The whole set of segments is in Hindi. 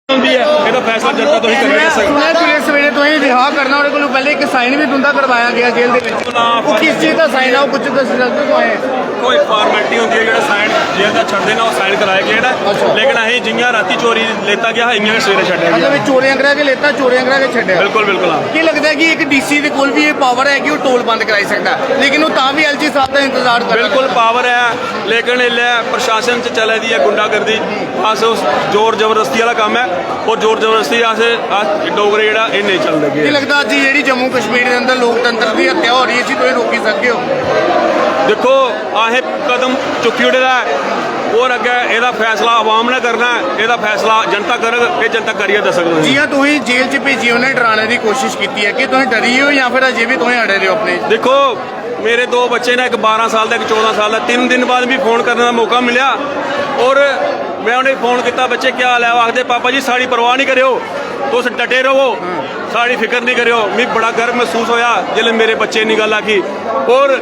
ਹੁੰਦੀ ਹੈ ਇਹਦਾ ਫੈਸਲਾ ਜਨਤਾ ਤੋਂ ਹੀ ਕਰਨਾ ਸੁਣਿਆ ਕਿ ਸਵੇਰੇ ਤੋਂ ਹੀ ਰਿਹਾ ਕਰਨਾ ਉਹਦੇ ਕੋਲੋਂ ਪਹਿਲੇ ਇੱਕ ਸਾਈਨ ਵੀ ਦੁੰਦਾ ਕਰਵਾਇਆ ਗਿਆ ਜੇਲ੍ਹ ਦੇ ਵਿੱਚ। ਉਹ ਕਿਸ ਚੀਜ਼ ਦਾ ਸਾਈਨ ਆ, ਉਹ ਕੁਝ ਦੱਸ ਸਕਦੇ ਹੋ? ਕੋਈ ਫਾਰਮੈਲਿਟੀ ਹੁੰਦੀ ਹੈ ਜਿਹੜਾ ਸਾਈਨ ਜੇਲ੍ਹ ਦਾ ਛੱਡਦੇ ਨਾ ਉਹ ਸਾਈਨ ਕਰਾਇਆ ਗਿਆ ਜਿਹੜਾ, ਲੇਕਿਨ ਅਸੀਂ ਜਿੰਨੀਆਂ ਰਾਤੀ ਚੋਰੀ ਲੈਤਾ ਗਿਆ ਇੰਨੀਆਂ ਸਵੇਰੇ ਛੱਡਿਆ ਮਤਲਬ ਇਹ ਚੋਰੀਆਂ ਕਰਾ ਕੇ ਲੈਤਾ, ਚੋਰੀਆਂ ਕਰਾ ਕੇ ਛੱਡਿਆ। ਬਿਲਕੁਲ ਬਿਲकुल। ਕੀ ਲੱਗਦਾ ਕਿ ਇੱਕ ਡੀਸੀ ਦੇ ਕੋਲ ਵੀ ਇਹ ਪਾਵਰ ਹੈ ਕਿ ਉਹ ਟੋਲ ਬੰਦ ਕਰਾਈ ਸਕਦਾ, ਲੇਕਿਨ ਉਹ ਤਾਂ ਵੀ ਐਲਜੀ ਸਾਹਿਬ ਦਾ ਇੰਤਜ਼ਾਰ ਕਰ ਰਿਹਾ। ਬਿਲकुल ਪਾਵਰ ਹੈ, ਲੇਕਿਨ ਇਹ ਪ੍ਰਸ਼ਾਸਨ 'ਚ ਚੱਲੇ ਦੀ ਹੈ ਗੁੰਡਾਗਰਦੀ, ਬਸ ਉਸ ਜ਼ੋਰ ਜ਼ਬਰਦਸਤੀ ਵਾਲਾ ਕੰਮ ਹੈ। ਉਹ ਜ਼ੋਰ ਜ਼ਬਰਦਸਤੀ ਆਸੇ ਡੋਗਰੇ ਜਿਹੜਾ ਇਹ ਨਹੀਂ ਚੱਲ ਲੱਗੇ। ਕੀ ਲੱਗਦਾ ਅੱਜ ਜਿਹੜੀ ਜੰਮੂ ਕਸ਼ਮੀਰ ਦੇ ਅੰਦਰ ਲੋਕਤੰਤਰ ਦੀ ਹੱਤਿਆ ਹੋ ਰਹੀ ਹੈ, ਤੁਸੀਂ ਰੋਕੀ ਸਕਦੇ ਹੋ? ਦੇਖੋ ਆਹੇ ਕਦਮ ਚੁੱਕੀ ਉੜਦਾ और अगे ਇਹਦਾ ਫੈਸਲਾ ਆਵਾਮ ਨੇ ਕਰਨਾ ਹੈ, ਇਹਦਾ ਫੈਸਲਾ ਜਨਤਾ ਕਰੇਗੀ, ਇਹ ਜਨਤਾ ਕਰੀਏ ਦੱਸ ਸਕਦੇ। ਜੀ ਹਾਂ, ਤੁਸੀਂ ਜੇਲ੍ਹ 'ਚ ਭੇਜੀ ਉਹਨੇ ਡਰਾਣੇ ਦੀ ਕੋਸ਼ਿਸ਼ ਕੀਤੀ ਹੈ ਕਿ ਤੁਸੀਂ ਡਰੀ ਹੋ ਜਾਂ ਫਿਰ ਅਜੇ ਵੀ ਤੁਸੀਂ ਅੜੇ ਰਹੋ ਆਪਣੇ? देखो मेरे दो बच्चे ने, एक 12 साल का एक 14 साल का, 3 दिन बाद भी फोन करने का मौका मिला और मैं उन्हें फोन किया, बच्चे क्या हाल है? वो आखते पापा जी साड़ी परवाह नहीं करो, तुस डटे रहो, साड़ी फिक्र नहीं करो। मैं बड़ा गर्व महसूस होया जिसले मेरे बच्चे नी गल आखी, और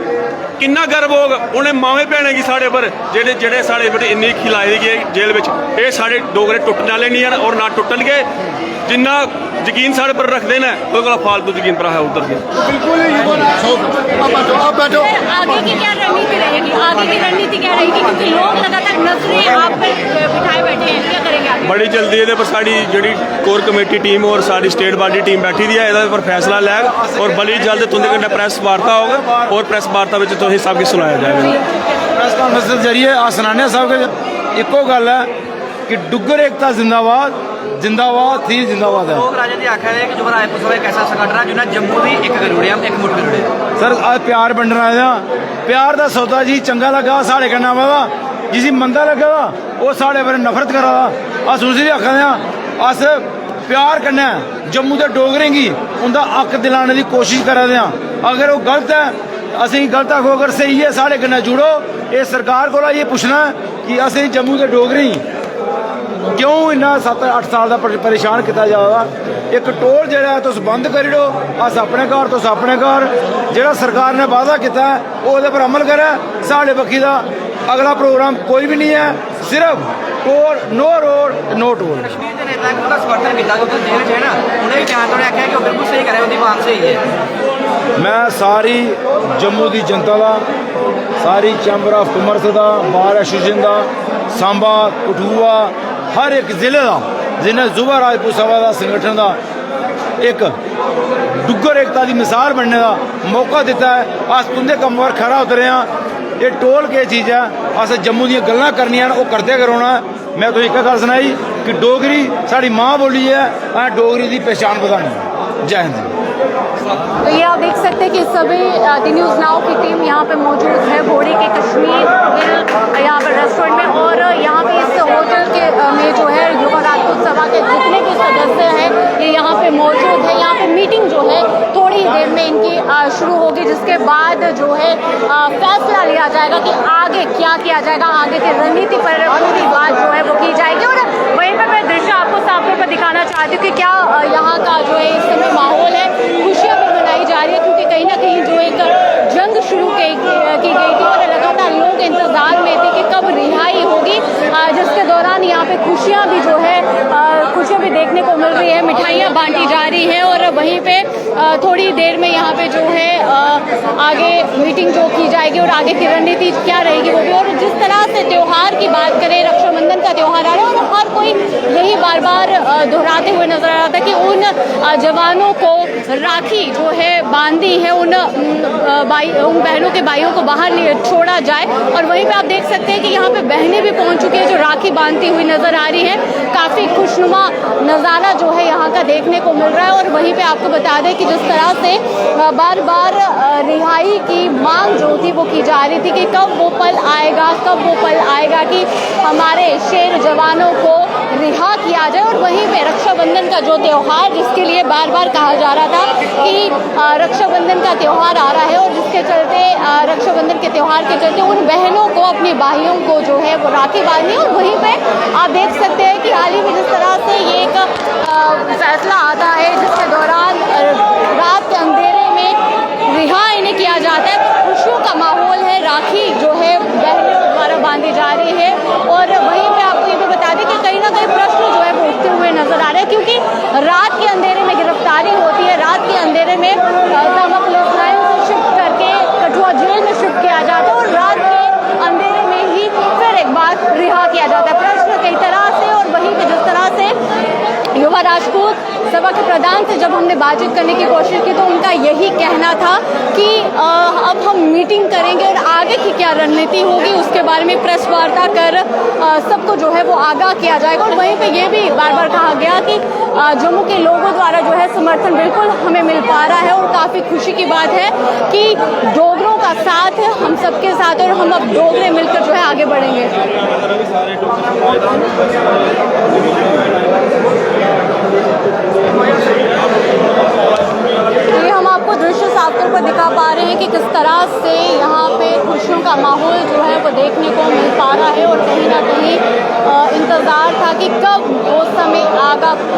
किन्ना गर्व होग उन्हें मावे भैने की साढ़े पर जेडे जेडे साढ़े पर इन्नी खिलाई गई जेल में। ये साढ़े डोगरे टुटने वाले नहीं हैं और ना टुटन गए। जिन्ना यकीन साढ़े पर रखते हैं कोई को फालतू यकीन पर है उतर के। बिल्कुल आगे की क्या रणनीति रहेगी? आगे की रणनीति क्या रहेगी? क्योंकि लोग लगातार नजरें आप पे बिठाए बैठे हैं, क्या करेंगे आगे? बड़ी जल्दी ये पर साड़ी जी कोर कमेटी टीम और साड़ी स्टेट बॉडी टीम बैठी दी है, ये पर फैसला लैग और बड़ी जल्द तुंदे कन्नै प्रेस वार्ता होगा और प्रेस वार्ता में तो सब कुछ सुनाया जाएगा। प्रेस कॉन्फ्रेंस के जरिए आसनानिया साहब के एको गल है कि डुग्गर एकता जिंदाबाद, जिंदाबाद थी जिंदाबाद है। लोग राजे दी आख्या है कि जो रायपुर सभा एक ऐसा संगठन है जिन्हें जम्मू भी एक करोड़े हम एक मुठ करोड़े। सर आज प्यार बंडन आए थे, प्यार का सौदा जी चंगा लगा साढ़े कन्नै आवा जिसी मंदा लगा वो साढ़े पर नफरत करा अस उसी भी आखा अस प्यार कन्नै जम्मू के डोगरें गी उनका हक दिलाने की कोशिश करा दे। अगर वो गलत है असी गलत आखो, अगर सही है साढ़े कन्नै जुड़ो। ये सरकार को ये पूछना कि असी जम्मू के डोगरे क्यों इन्ना 7-8 साल का परेशान किया जाएगा। एक टोल जो तुम बंद करी दो, अस अपने घर तुस अपने घर, जो सरकार ने वादा किया वो पर अमल करे। साढ़े बखी का अगला प्रोग्राम कोई भी नहीं है, सिर्फ toll, no road no toll. Kashmir के नेता को उसका समर्थन किया जो जेल है ना, उन्हें भी बयान तो आख्या कि बिल्कुल सही करे, उनकी बात सही है। मैं सारी जम्मू की जनता का, सारी चैंबर ऑफ कॉमर्स का, बार एसोसीएशन का, सांबा कठुआ हर एक जिले का जिन्हें जुबा राजपूत सभा का संगठन का एक डुग्गर एकता की मिसाल बनने का मौका दिता है। अस तुंदे कम पर खरा उतरे हैं। ये टोल के चीज़ है, अस जम्मू दी गल्लां करनियां वो करते करोना। मैं तो एक गल सुनाई कि डोगरी साड़ी माँ बोली है, डोगरी की पहचान बतानी। जय हिंद। तो ये आप देख सकते हैं कि सभी दी न्यूज़ नाउ की टीम यहाँ पे मौजूद है भोड़ी के कश्मीर हिल यहाँ पर रेस्टोरेंट में, और यहाँ पे इस होटल के में जो है युवा राजपूत सभा के जितने भी सदस्य हैं ये यहाँ पे मौजूद है। यहाँ पे मीटिंग जो है थोड़ी देर में इनकी शुरू होगी, जिसके बाद जो है फैसला लिया जाएगा कि आगे क्या किया जाएगा, आगे की रणनीति पर पूरी बात जो है वो की जाएगी। और वहीं पर मैं दृश्य आपको साफ तौर पर दिखाना चाहती हूँ कि क्या यहाँ का जो है इस समय माहौल है, खुशियाँ भी मनाई जा रही है, क्योंकि कहीं ना कहीं जो एक जंग शुरू की गई थी और लगातार लोग इंतजार में थे कि कब रिहाई होगी, जिसके दौरान यहाँ पे खुशियाँ भी जो है खुशियाँ भी देखने को मिल रही है, मिठाइयाँ बांटी जा रही है। और वहीं पे थोड़ी देर में यहाँ पे जो है आगे मीटिंग जो की जाएगी और आगे की रणनीति क्या रहेगी वो भी। और जिस तरह से त्यौहार की बात करें, रक्षाबंधन का त्यौहार आ रहा है और हर कोई यही बार बार दोहराते हुए नजर आ रहा था कि उन जवानों को राखी जो है बांधी है, उन बहनों के भाइयों को बाहर छोड़ा जाए। और वहीं पे आप देख सकते हैं कि यहाँ पे बहनें भी पहुँच चुकी हैं जो राखी बांधती हुई नजर आ रही है। काफ़ी खुशनुमा नज़ारा जो है यहाँ का देखने को मिल रहा है। और वहीं पे आपको बता दें कि जिस तरह से बार बार रिहाई की मांग जो थी वो की जा रही थी कि कब वो पल आएगा, कब वो पल आएगा कि हमारे शेर जवानों को रिहा किया जाए। और वहीं पे रक्षाबंधन का जो त्यौहार जिसके लिए बार बार कहा जा रहा था कि रक्षाबंधन का त्यौहार आ रहा है और जिसके चलते रक्षाबंधन के त्यौहार के चलते उन बहनों को, अपनी भाइयों को जो है वो राखी बांधनी। और वहीं पे आप देख सकते हैं कि हाल ही में जिस तरह से ये एक फैसला आता है जिसके दौरान रात के अंधेरे में रिहा इन्हें किया जाता है, खुशियों का माहौल है, राखी जो है बहनों द्वारा बांधी जा रही है। और वहीं पे आपको ये भी बता दें कि कहीं ना कहीं प्रश्न जो है वो उठते हुए नजर राजपूत सभा के प्रधान से जब हमने बातचीत करने की कोशिश की तो उनका यही कहना था कि अब हम मीटिंग करेंगे और आगे की क्या रणनीति होगी उसके बारे में प्रेस वार्ता कर सबको जो है वो आगाह किया जाएगा। और वहीं पे ये भी बार बार कहा गया कि जम्मू के लोगों द्वारा जो है समर्थन बिल्कुल हमें मिल पा रहा है और काफ़ी खुशी की बात है कि डोगरों का साथ है, हम सबके साथ, और हम अब डोगरे मिलकर जो है आगे बढ़ेंगे। ये हम आपको दृश्य साफ तौर पर दिखा पा रहे हैं कि किस तरह से यहाँ पे खुशियों का माहौल जो है वो देखने को मिल पा रहा है और कहीं ना कहीं इंतज़ार था कि कब वो समय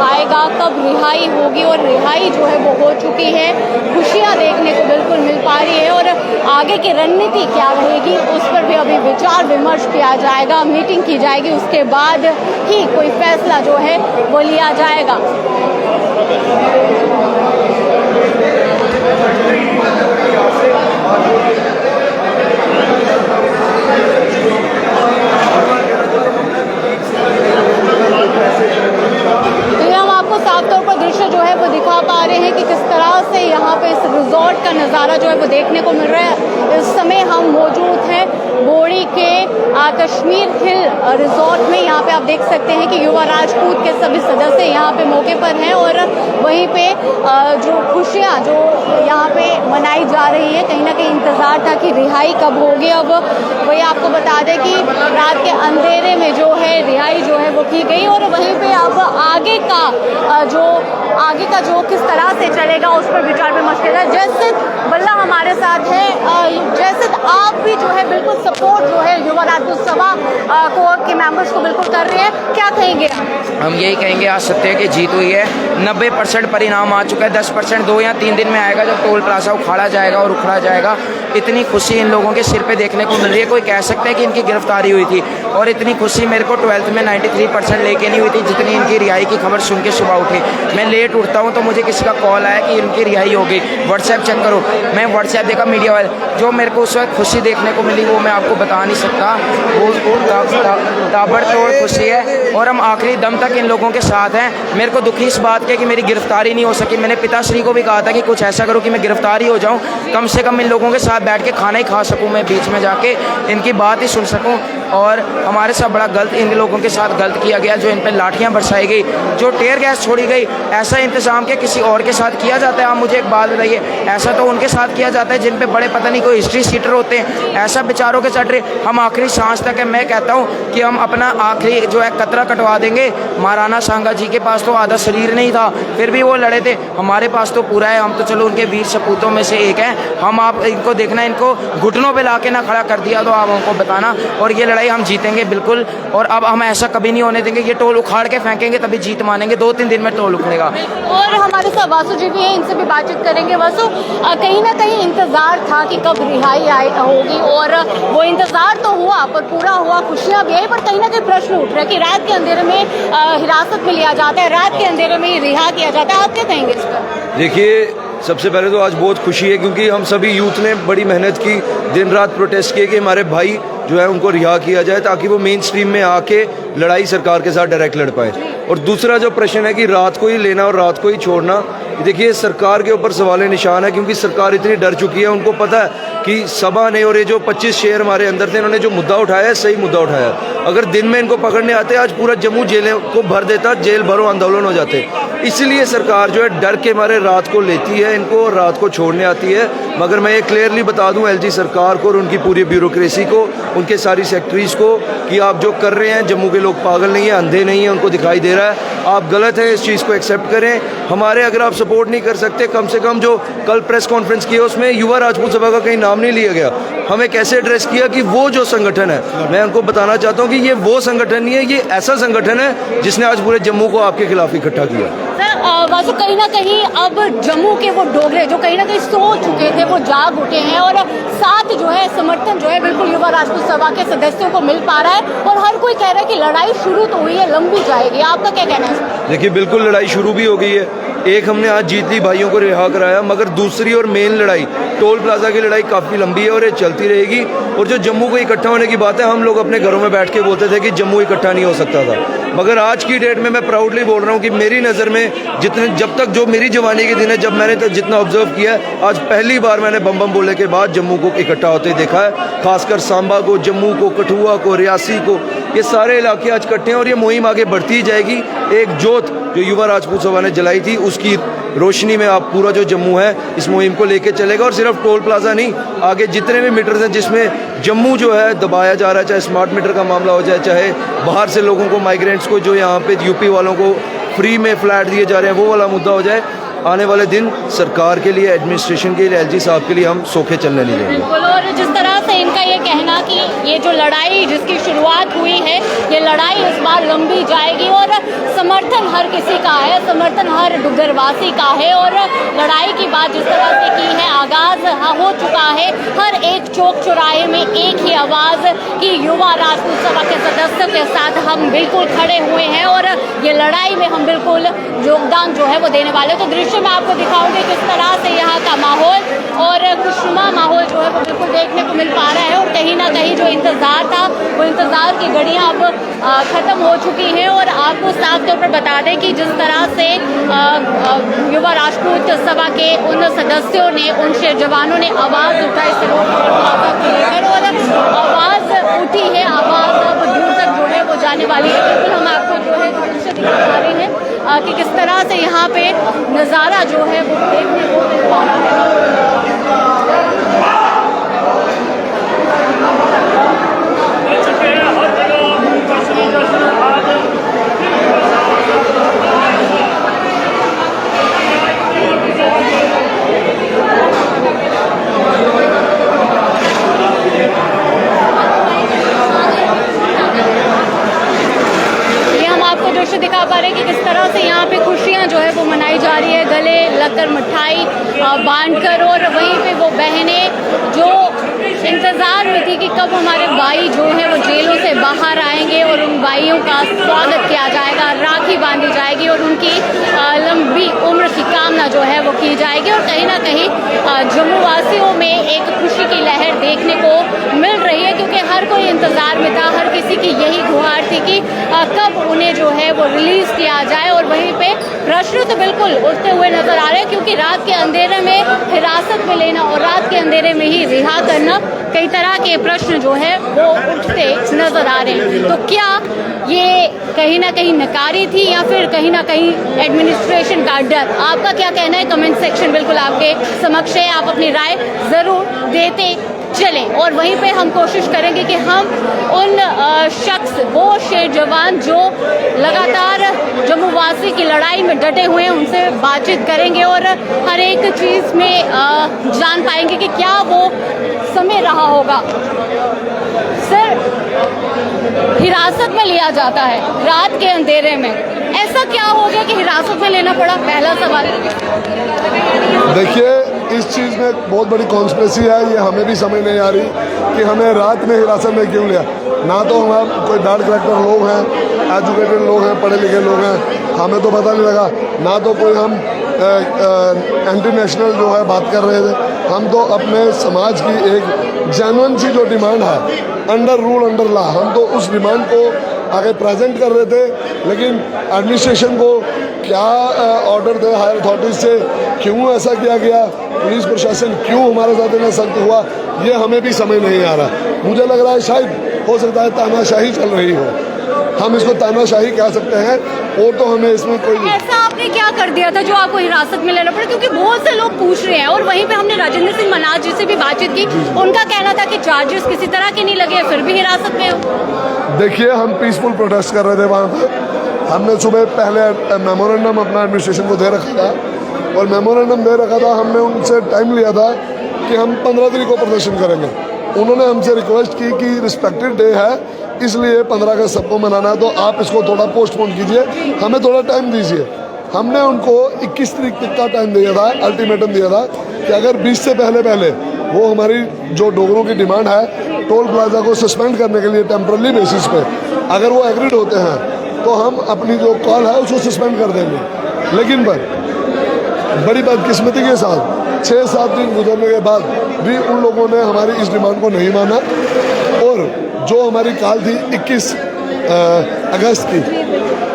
आएगा, कब रिहाई होगी, और रिहाई जो है वो हो चुकी है। खुशियाँ देखने को बिल्कुल मिल पा रही है और आगे की रणनीति क्या रहेगी उस पर भी अभी विचार विमर्श किया जाएगा, मीटिंग की जाएगी, उसके बाद ही कोई फैसला जो है वो लिया जाएगा। साफ तौर पर दृश्य जो है वो दिखा पा रहे हैं कि किस तरह से यहाँ पे इस रिजॉर्ट का नज़ारा जो है वो देखने को मिल रहा है। इस समय हम मौजूद हैं बोड़ी के कश्मीर हिल रिजॉर्ट में। यहाँ पे आप देख सकते हैं कि युवा राजपूत के सभी सदस्य यहाँ पे मौके पर हैं और वहीं पे जो खुशियाँ जो यहाँ पे मनाई जा रही है, कहीं ना कहीं इंतज़ार था कि रिहाई कब होगी। अब वही आपको बता दें कि रात के अंधेरे में जो है रिहाई जो है वो की गई और वहीं पे अब आगे का जो किस तरह से चलेगा उस पर विचार विमर्श किया जाए। जैसे बल्ला हमारे साथ है, जैसे आप भी जो है बिल्कुल सपोर्ट जो है युवा राजपूत सभा को के मेंबर्स को बिल्कुल कर रहे हैं, क्या कहेंगे? हम यही कहेंगे आज सत्य की जीत हुई है। 90% परिणाम आ चुका है, 10% 2 या 3 दिन में आएगा जब टोल प्लाजा उखाड़ा जाएगा और उखड़ा जाएगा। इतनी खुशी इन लोगों के सिर पे देखने को मिल रही है। कोई कह सकता है कि इनकी गिरफ्तारी हुई थी और इतनी खुशी मेरे को 12th में 93% लेके नहीं हुई थी जितनी इनकी रिहाई की खबर सुन के सुबह उठी। मैं लेट उठता हूँ तो मुझे किसी का कॉल आया कि इनकी रिहाई हो गई, व्हाट्सएप चेक करो। मैं व्हाट्सएप देखा मीडिया वाले, जो मेरे को उस वक्त खुशी देखने को मिली वो मैं आपको बता नहीं सकता। वो ताबड़तोड़ खुशी है और हम आखिरी दम तक इन लोगों के साथ हैं। मेरे को दुखी इस बात के कि मेरी गिरफ्तारी नहीं हो सकी। मैंने पिताश्री को भी कहा था कि कुछ ऐसा करो कि मैं गिरफ्तारी हो जाऊं, कम से कम इन लोगों के साथ बैठ के खाना ही खा सकूं, मैं बीच में जाके इनकी बात ही सुन सकूं। और हमारे साथ बड़ा गलत इन लोगों के साथ गलत किया गया, जो इन पर लाठियां बरसाई गई, जो टेयर गैस छोड़ी गई। ऐसा इंतजाम क्या किसी और के साथ किया जाता है? आप मुझे एक बात बताइए, ऐसा तो उनके साथ किया जाता है जिन पे बड़े पता नहीं कोई हिस्ट्री सीटर होते हैं, ऐसा बेचारों के साथ हम आखिरी सांस तक है। मैं कहता हूँ कि हम अपना आखिरी जो है कतरा कटवा देंगे। महाराणा सांगा जी के पास तो आधा शरीर नहीं था, फिर भी वो लड़े थे। हमारे पास तो पूरा है, हम तो चलो उनके वीर सपूतों में से एक हैं। हम आप इनको देखना, इनको घुटनों पे लाके ना खड़ा कर दिया तो आप हमको बताना, और ये लड़ाई हम जीतेंगे बिल्कुल। और अब हम ऐसा कभी नहीं होने देंगे। ये टोल उखाड़ के फेंकेंगे तभी जीत मानेंगे। 2-3 दिन में टोल उखड़ेगा। और हमारे साथ वासु जी भी हैं, इनसे भी बातचीत करेंगे। वासु, कहीं ना कहीं इंतजार था कि कब रिहाई होगी और वो इंतजार तो हुआ पर पूरा हुआ, खुशियाँ भी आई, पर कहीं ना कहीं प्रश्न उठ रहा है कि रात के अंधेरे में हिरासत में लिया जाता है, रात के अंधेरे में रिहा किया जाता है। आप क्या कहेंगे इस पर? देखिए, सबसे पहले तो आज बहुत खुशी है क्योंकि हम सभी यूथ ने बड़ी मेहनत की, दिन रात प्रोटेस्ट किए कि हमारे भाई जो है उनको रिहा किया जाए ताकि वो मेन स्ट्रीम में आके लड़ाई सरकार के साथ डायरेक्ट लड़ पाए। और दूसरा जो प्रश्न है कि रात को ही लेना और रात को ही छोड़ना, देखिए सरकार के ऊपर सवाल निशान है क्योंकि सरकार इतनी डर चुकी है। उनको पता है कि सभा ने और ये जो 25 शेर हमारे अंदर थे, इन्होंने जो मुद्दा उठाया है सही मुद्दा उठाया। अगर दिन में इनको पकड़ने आते आज पूरा जम्मू जेलें को भर देता, जेल भरो आंदोलन हो जाते। इसलिए सरकार जो है डर के मारे रात को लेती है, इनको रात को छोड़ने आती है। मगर मैं ये क्लियरली बता दूं एलजी सरकार को और उनकी पूरी ब्यूरोक्रेसी को, उनके सारी सेक्रेटरीज को, कि आप जो कर रहे हैं, जम्मू के लोग पागल नहीं है, अंधे नहीं है, उनको दिखाई दे रहा है। आप गलत हैं, इस चीज़ को एक्सेप्ट करें। हमारे अगर आप सपोर्ट नहीं कर सकते, कम से कम जो कल प्रेस कॉन्फ्रेंस की है उसमें युवा राजपूत सभा का कहीं नाम नहीं लिया गया। हमें कैसे एड्रेस किया कि वो जो संगठन है, मैं उनको बताना चाहता हूँ कि ये वो संगठन नहीं है, ये ऐसा संगठन है जिसने आज पूरे जम्मू को आपके खिलाफ इकट्ठा किया। वासु, कहीं ना कहीं अब जम्मू के वो डोगरे जो कहीं ना कहीं सो चुके थे वो जाग उठे हैं और साथ जो है समर्थन जो है बिल्कुल युवा राजपूत सभा के सदस्यों को मिल पा रहा है और हर कोई कह रहा है कि लड़ाई शुरू तो हुई है, लंबी जाएगी। आपका क्या कहना है? देखिए, बिल्कुल लड़ाई शुरू भी हो गई है एक हमने आज जीत ली, भाइयों को रिहा कराया, मगर दूसरी और मेन लड़ाई टोल प्लाजा की लड़ाई काफ़ी लंबी है और ये चलती रहेगी। और जो जम्मू को इकट्ठा होने की बात है, हम लोग अपने घरों में बैठ के बोलते थे कि जम्मू इकट्ठा नहीं हो सकता था, मगर आज की डेट में मैं प्राउडली बोल रहा हूँ कि मेरी नज़र में जब तक जो मेरी जवानी के दिन है, जब मैंने जितना ऑब्जर्व किया है, आज पहली बार मैंने बम बम बोलने के बाद जम्मू को इकट्ठा होते देखा है। खासकर सांबा को, जम्मू को, कठुआ को, रियासी को, ये सारे इलाके आज इकट्ठे हैं और ये मुहिम आगे बढ़ती ही जाएगी। एक जोत जो युवा राजपूत सभा ने जलाई थी, उसकी रोशनी में आप पूरा जो जम्मू है इस मुहिम को लेके चलेगा। और सिर्फ टोल प्लाजा नहीं, आगे जितने भी मीटर्स हैं जिसमें जम्मू जो है दबाया जा रहा है, चाहे स्मार्ट मीटर का मामला हो जाए, चाहे बाहर से लोगों को, माइग्रेंट्स को, जो यहाँ पे यूपी वालों को फ्री में फ्लैट दिए जा रहे हैं, वो वाला मुद्दा हो जाए। आने वाले दिन सरकार के लिए, एडमिनिस्ट्रेशन के लिए, एलजी साहब के लिए हम सोखे चलने नहीं देंगे। बिल्कुल। और जिस तरह से इनका ये कहना कि ये जो लड़ाई जिसकी शुरुआत हुई है, ये लड़ाई इस बार लंबी जाएगी और समर्थन हर किसी का है, समर्थन हर डुग्गरवासी का है। और लड़ाई की बात जिस तरह से की है, आगाज हो चुका है। हर एक चौक चौराहे में एक ही आवाज़ कि युवा राजपूत सभा के सदस्यों के साथ हम बिल्कुल खड़े हुए हैं और ये लड़ाई में हम बिल्कुल योगदान जो है वो देने वाले। तो दृश्य में आपको दिखाऊंगी किस तरह से यहाँ का माहौल और खुशनुमा माहौल जो है वो बिल्कुल देखने को मिल पा रहा है। और कहीं ना कहीं जो इंतज़ार था, वो इंतज़ार की घड़ियाँ अब ख़त्म हो चुकी हैं। और आपको साफ तौर पर बता दें कि जिस तरह से युवा राजपूत सभा के उन सदस्यों ने, उन शेर जवानों ने आवाज़ उठाई सरोवर प्लाजा को लेकर, और आवाज़ उठी है, आवाज़ अब दूर तक जो है वो जाने वाली है। बिल्कुल हम आपको जो है दृश्य दिखा रहे हैं कि किस तरह से यहाँ पे नज़ारा जो है वो देखने को मिल पा रहा है। दृश्य दिखा पा रहे हैं कि किस तरह से यहाँ पे खुशियाँ जो है वो मनाई जा रही है, गले लगकर मिठाई बांटकर। और वहीं पे वो बहनें जो इंतज़ार में थी कि कब हमारे भाई जो है वो जेलों से बाहर आएंगे और उन भाइयों का स्वागत किया जाएगा, राखी बांधी जाएगी और उनकी लंबी उम्र की कामना जो है वो की जाएगी। और कहीं ना कहीं जम्मू वासियों में एक खुशी की लहर देखने को मिल रही है, क्योंकि हर कोई इंतज़ार में था, हर किसी की यही गुहार थी कि कब उन्हें जो है वो रिलीज़ किया जाए। और वहीं पे प्रश्न तो बिल्कुल उठते हुए नजर आ रहे हैं, क्योंकि रात के अंधेरे में हिरासत में लेना और रात के अंधेरे में ही रिहा करना, कई तरह के प्रश्न जो है वो उठते नजर आ रहे हैं। तो क्या ये कहीं ना कहीं नकारी थी या फिर कहीं ना कहीं एडमिनिस्ट्रेशन का डर? आपका क्या कहना है? कमेंट सेक्शन बिल्कुल आपके समक्ष है, आप अपनी राय ज़रूर देते चलें। और वहीं पे हम कोशिश करेंगे कि हम उन शख्स, वो शेर जवान जो लगातार जम्मू वासी की लड़ाई में डटे हुए हैं, उनसे बातचीत करेंगे और हर एक चीज़ में जान पाएंगे कि क्या वो समय रहा होगा। सर, हिरासत में लिया जाता है रात के अंधेरे में, ऐसा क्या हो गया कि हिरासत में लेना पड़ा? पहला सवाल। देखिए, इस चीज़ में बहुत बड़ी कॉन्स्पिरेसी है, ये हमें भी समझ नहीं आ रही कि हमें रात में हिरासत में क्यों लिया। ना तो हम कोई डार्क करेक्टर लोग हैं, एजुकेटेड लोग हैं, पढ़े लिखे लोग हैं, हमें तो पता नहीं लगा। ना तो कोई हम एंटी नेशनल जो है बात कर रहे थे, हम तो अपने समाज की एक जेन्युइन सी जो डिमांड है, अंडर रूल अंडर लॉ, हम तो उस डिमांड को आगे प्रेजेंट कर रहे थे। लेकिन एडमिनिस्ट्रेशन को क्या ऑर्डर थे हायर अथॉरिटीज से, क्यों ऐसा किया गया, पुलिस प्रशासन क्यों हमारे साथ इतना सख्त हुआ, ये हमें भी समझ नहीं आ रहा। मुझे लग रहा है शायद हो सकता है तानाशाही चल रही हो, हम इसको तानाशाही कह सकते हैं। और तो हमें इसमें कोई ऐसा आपने क्या कर दिया था जो आपको हिरासत में लेना पड़ा? क्योंकि बहुत से लोग पूछ रहे हैं। और वहीं पे हमने राजेंद्र सिंह मनाज जी से भी बातचीत की, उनका कहना था कि चार्जेस किसी तरह के नहीं लगे, फिर भी हिरासत में हो। देखिए, हम पीसफुल प्रोटेस्ट कर रहे थे वहाँ पर। हमने सुबह पहले मेमोरेंडम अपना एडमिनिस्ट्रेशन को दे रखा था और मेमोरेंडम दे रखा था, हमने उनसे टाइम लिया था कि हम 15 तारीख को प्रदर्शन करेंगे। उन्होंने हमसे रिक्वेस्ट की कि रिस्पेक्टेड डे है, इसलिए 15 अगस्त सबको मनाना है, तो आप इसको थोड़ा पोस्टपोन कीजिए, हमें थोड़ा टाइम दीजिए। हमने उनको 21 तारीख तक का टाइम दिया था, अल्टीमेटम दिया था कि अगर 20 से पहले वो हमारी जो डोगरों की डिमांड है टोल प्लाजा को सस्पेंड करने के लिए टेम्पररी बेसिस पे, अगर वो एग्रीड होते हैं तो हम अपनी जो कॉल है उसको सस्पेंड कर देंगे। लेकिन बड़ी बदकिस्मती के साथ 6-7 दिन गुजरने के बाद भी उन लोगों ने हमारी इस डिमांड को नहीं माना और जो हमारी कॉल थी 21 अगस्त की,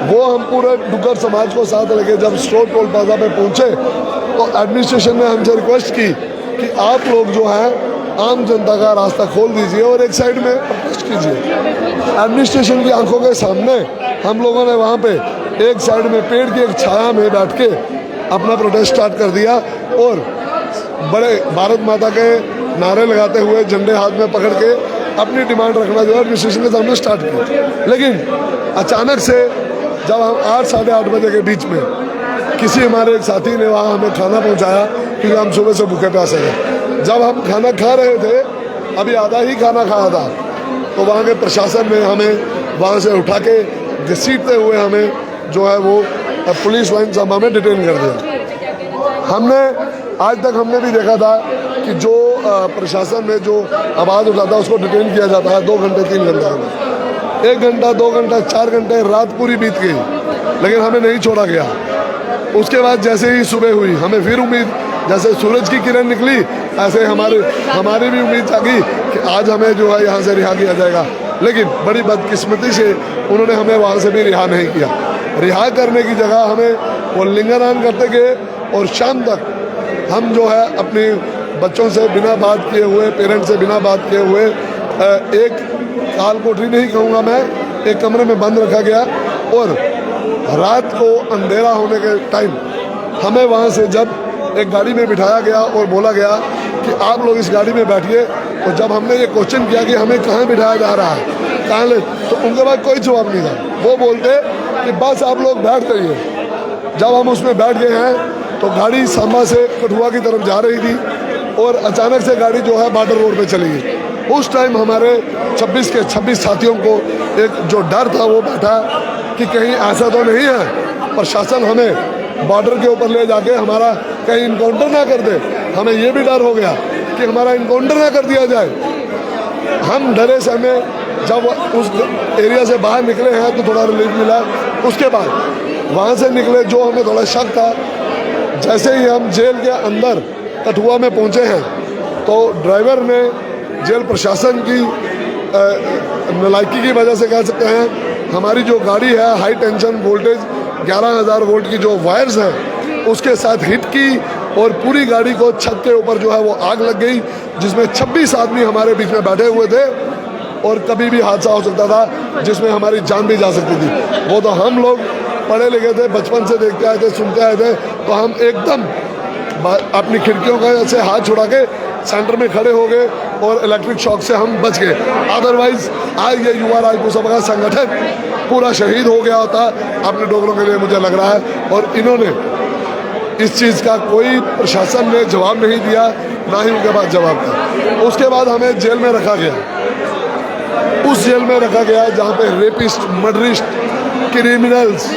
वो हम पूरे डुग्गर समाज को साथ लेके जब स्टोर टोल प्लाजा पे पहुंचे तो एडमिनिस्ट्रेशन ने हमसे रिक्वेस्ट की कि आप लोग जो हैं आम जनता का रास्ता खोल दीजिए और एक साइड में प्रोटेस्ट कीजिए। एडमिनिस्ट्रेशन की आंखों के सामने हम लोगों ने वहाँ पे एक साइड में पेड़ की एक छाया में बैठ के अपना प्रोटेस्ट स्टार्ट कर दिया और बड़े भारत माता के नारे लगाते हुए झंडे हाथ में पकड़ के अपनी डिमांड रखना जो है एडमिनिस्ट्रेशन के सामने स्टार्ट किया। लेकिन अचानक से जब हम 8-8:30 बजे के बीच में किसी हमारे एक साथी ने वहाँ हमें खाना पहुँचाया, क्योंकि हम सुबह से भूखे प्यासे थे। जब हम खाना खा रहे थे, अभी आधा ही खाना खाया था, तो वहाँ के प्रशासन ने हमें वहाँ से उठा के घसीटते हुए हमें जो है वो पुलिस लाइन सभा में डिटेन कर दिया। हमने आज तक हमने भी देखा था कि जो प्रशासन में जो आवाज़ उठाता है उसको डिटेन किया जाता है 2 घंटे 3 घंटे में, 1 घंटा 2 घंटा 4 घंटे रात पूरी बीत गई, लेकिन हमें नहीं छोड़ा गया। उसके बाद जैसे ही सुबह हुई, हमें फिर उम्मीद, जैसे सूरज की किरण निकली ऐसे हमारी भी उम्मीद जागी कि आज हमें जो है यहाँ से रिहा किया जाएगा। लेकिन बड़ी बदकिस्मती से उन्होंने हमें वहाँ से भी रिहा नहीं किया। रिहा करने की जगह हमें वो लिंगरान करते गए और शाम तक हम जो है अपने बच्चों से बिना बात किए हुए, पेरेंट्स से बिना बात किए हुए एक काल कोठरी नहीं कहूँगा मैं, एक कमरे में बंद रखा गया और रात को अंधेरा होने के टाइम हमें वहाँ से जब एक गाड़ी में बिठाया गया और बोला गया कि आप लोग इस गाड़ी में बैठिए, और जब हमने ये क्वेश्चन किया कि हमें कहाँ बिठाया जा रहा है, कहाँ ले, तो उनके पास कोई जवाब नहीं था। वो बोलते कि बस आप लोग बैठ जाइए। जब हम उसमें बैठ गए हैं तो गाड़ी सांबा से कठुआ की तरफ जा रही थी और अचानक से गाड़ी जो है बॉर्डर रोड पे चली गई। उस टाइम हमारे 26 के 26 साथियों को एक जो डर था वो बैठा कि कहीं ऐसा तो नहीं है प्रशासन हमें बॉर्डर के ऊपर ले जाके हमारा कहीं इनकाउंटर ना कर दे। हमें ये भी डर हो गया कि हमारा इनकाउंटर ना कर दिया जाए। हम डरे से हमें जब उस एरिया से बाहर निकले हैं तो थोड़ा रिलीफ मिला। उसके बाद वहाँ से निकले, जो हमें थोड़ा शक था, जैसे ही हम जेल के अंदर कठुआ में पहुँचे हैं तो ड्राइवर ने जेल प्रशासन की नालायकी की वजह से कह सकते हैं, हमारी जो गाड़ी है हाई टेंशन वोल्टेज 11,000 वोल्ट की जो वायर्स हैं उसके साथ हिट की और पूरी गाड़ी को छत के ऊपर जो है वो आग लग गई, जिसमें 26 आदमी हमारे बीच में बैठे हुए थे और कभी भी हादसा हो सकता था जिसमें हमारी जान भी जा सकती थी। वो तो हम लोग पढ़े लिखे थे, बचपन से देखते आए थे, सुनते आए थे, तो हम एकदम अपनी खिड़कियों का से हाथ छुड़ा के सेंटर में खड़े हो गए और इलेक्ट्रिक शॉक से हम बच गए। अदरवाइज आज ये युवा राजपूत सभा का संगठन पूरा शहीद हो गया होता अपने डोगरों के लिए, मुझे लग रहा है। और इन्होंने इस चीज़ का कोई प्रशासन ने जवाब नहीं दिया, ना ही उनके पास जवाब था। उसके बाद हमें जेल में रखा गया, उस जेल में रखा गया जहाँ पे रेपिस्ट, मर्डरिस्ट, क्रिमिनल्स,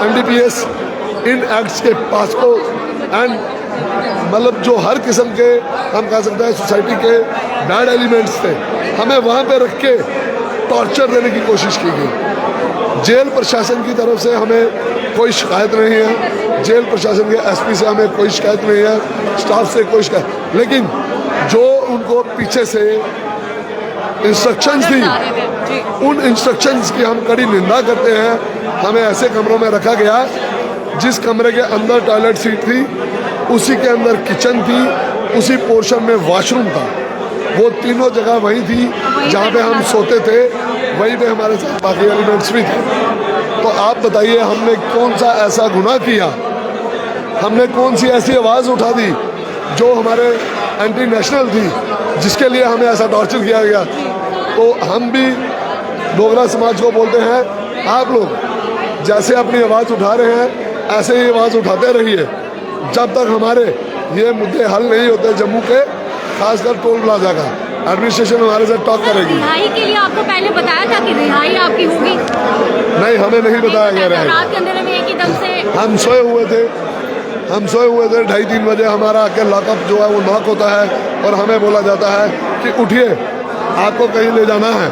NDPS इन एक्ट्स के पासपोर्ट एंड मतलब जो हर किस्म के हम कह सकते हैं सोसाइटी के बैड एलिमेंट्स थे, हमें वहाँ पे रख के टॉर्चर देने की कोशिश की गई। जेल प्रशासन की तरफ से हमें कोई शिकायत नहीं है, जेल प्रशासन के SP से हमें कोई शिकायत नहीं है, स्टाफ से कोई शिकायत, लेकिन जो उनको पीछे से इंस्ट्रक्शंस थी उन इंस्ट्रक्शंस की हम कड़ी निंदा करते हैं। हमें ऐसे कमरों में रखा गया, जिस कमरे के अंदर टॉयलेट सीट थी उसी के अंदर किचन थी, उसी पोर्शन में वॉशरूम था, वो तीनों जगह वही थी जहाँ पे हम सोते थे, वहीं पे हमारे साथ बाकी एलिमेंट्स भी थे। तो आप बताइए हमने कौन सा ऐसा गुनाह किया, हमने कौन सी ऐसी आवाज़ उठा दी जो हमारे एंटी नेशनल थी, जिसके लिए हमें ऐसा टॉर्चर किया गया। तो हम भी डोगरा समाज को बोलते हैं, आप लोग जैसे अपनी आवाज़ उठा रहे हैं ऐसे ही आवाज़ उठाते रहिए जब तक हमारे ये मुद्दे हल नहीं होते। जम्मू के खासकर टोल प्लाजा का एडमिनिस्ट्रेशन हमारे साथ टॉक करेगी। रिहाई के लिए आपको पहले बताया था कि रिहाई आपकी होगी? नहीं, हमें नहीं बताया गया। रात के अंधेरे में एकदम से हम सोए हुए थे 2:30-3 बजे हमारा आके लॉकअप जो है वो नॉक होता है और हमें बोला जाता है कि उठिए आपको कहीं ले जाना है।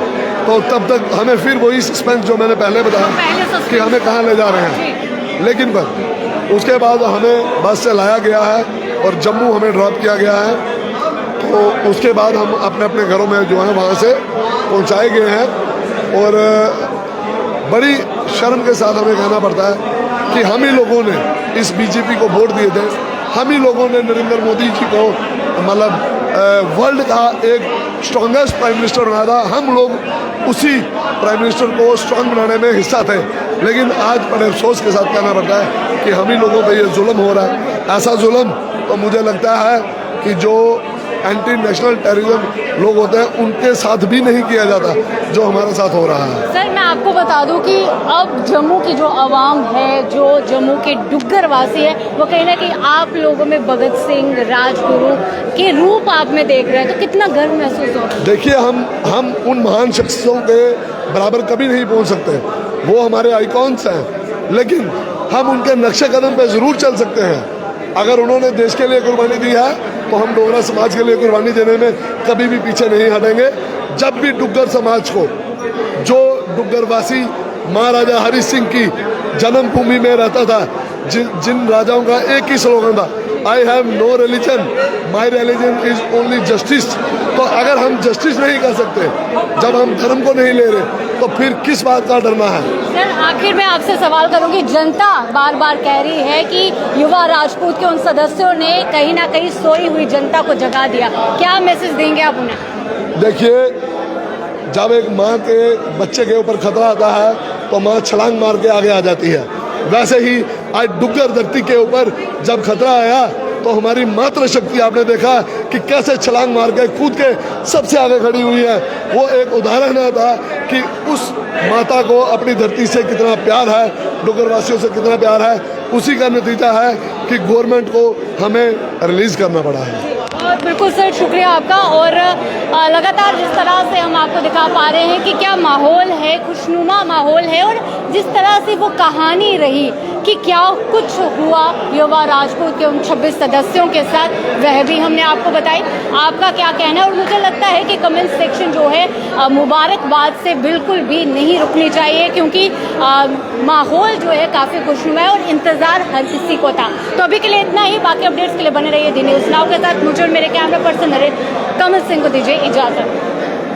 तो तब तक हमें फिर वही सस्पेंस जो मैंने पहले बताया कि हमें कहाँ ले जा रहे हैं, लेकिन पर उसके बाद हमें बस से लाया गया है और जम्मू हमें ड्रॉप किया गया है। तो उसके बाद हम अपने अपने घरों में जो है वहाँ से पहुँचाए गए हैं। और बड़ी शर्म के साथ हमें कहना पड़ता है कि हम ही लोगों ने इस बीजेपी को वोट दिए थे, हम ही लोगों ने नरेंद्र मोदी जी को मतलब वर्ल्ड का एक स्ट्रॉन्गेस्ट प्राइम मिनिस्टर बनाया था। हम लोग उसी प्राइम मिनिस्टर को स्ट्रॉन्ग बनाने में हिस्सा थे, लेकिन आज बड़े अफसोस के साथ कहना पड़ता है कि हम ही लोगों पे ये जुल्म हो रहा है। ऐसा जुल्म तो मुझे लगता है कि जो एंटी नेशनल टेररिज्म लोग होते हैं उनके साथ भी नहीं किया जाता जो हमारे साथ हो रहा है। सर, मैं आपको बता दूं कि अब जम्मू की जो आवाम है, जो जम्मू के डुग्गर वासी है, वो कहीं ना कहीं आप लोगों में भगत सिंह, राजगुरु के रूप आप में देख रहे हैं, तो कितना गर्व महसूस हो रहा है? देखिए, हम उन महान शख्सियों के बराबर कभी नहीं पहुंच सकते, वो हमारे आइकॉन्स हैं, लेकिन हम उनके नक्शे कदम पे ज़रूर चल सकते हैं। अगर उन्होंने देश के लिए कुर्बानी दी है तो हम डोगरा समाज के लिए कुर्बानी देने में कभी भी पीछे नहीं हटेंगे। जब भी डुग्गर समाज को, जो डुग्गरवासी महाराजा हरि सिंह की जन्मभूमि में रहता था, जिन राजाओं का एक ही स्लोगन था, I have no religion, my religion is only justice. तो अगर हम जस्टिस नहीं कर सकते, जब हम धर्म को नहीं ले रहे, तो फिर किस बात का डरना है? सर, आखिर में आपसे सवाल करूंगी, जनता बार बार कह रही है कि युवा राजपूत के उन सदस्यों ने कहीं ना कहीं सोई हुई जनता को जगा दिया, क्या मैसेज देंगे आप उन्हें? देखिए, जब एक माँ के बच्चे के ऊपर खतरा आता है तो माँ छलांग मार के आगे आ जाती है। वैसे ही आज डुग्गर धरती के ऊपर जब खतरा आया तो हमारी मातृ शक्ति आपने देखा कि कैसे छलांग मार के कूद के सबसे आगे खड़ी हुई है। वो एक उदाहरण था कि उस माता को अपनी धरती से कितना प्यार है, डुग्गर वासियों से कितना प्यार है। उसी का नतीजा है कि गवर्नमेंट को हमें रिलीज करना पड़ा है। बिल्कुल सर, शुक्रिया आपका। और लगातार जिस तरह से हम आपको दिखा पा रहे हैं कि क्या माहौल है, खुशनुमा माहौल है, और जिस तरह से वो कहानी रही कि क्या कुछ हुआ युवा राजपूत के उन 26 सदस्यों के साथ, वह भी हमने आपको बताई। आपका क्या कहना है? और मुझे लगता है कि कमेंट सेक्शन जो है मुबारकबाद से बिल्कुल भी नहीं रुकनी चाहिए, क्योंकि माहौल जो है काफ़ी खुशनुमा है और इंतज़ार हर किसी को था। तो अभी के लिए इतना ही, बाकी अपडेट्स के लिए बने रहिए दी न्यूज़ नाउ के साथ। मुझे और मेरे कैमरा पर्सन नरेश कमल सिंह को दीजिए इजाज़त।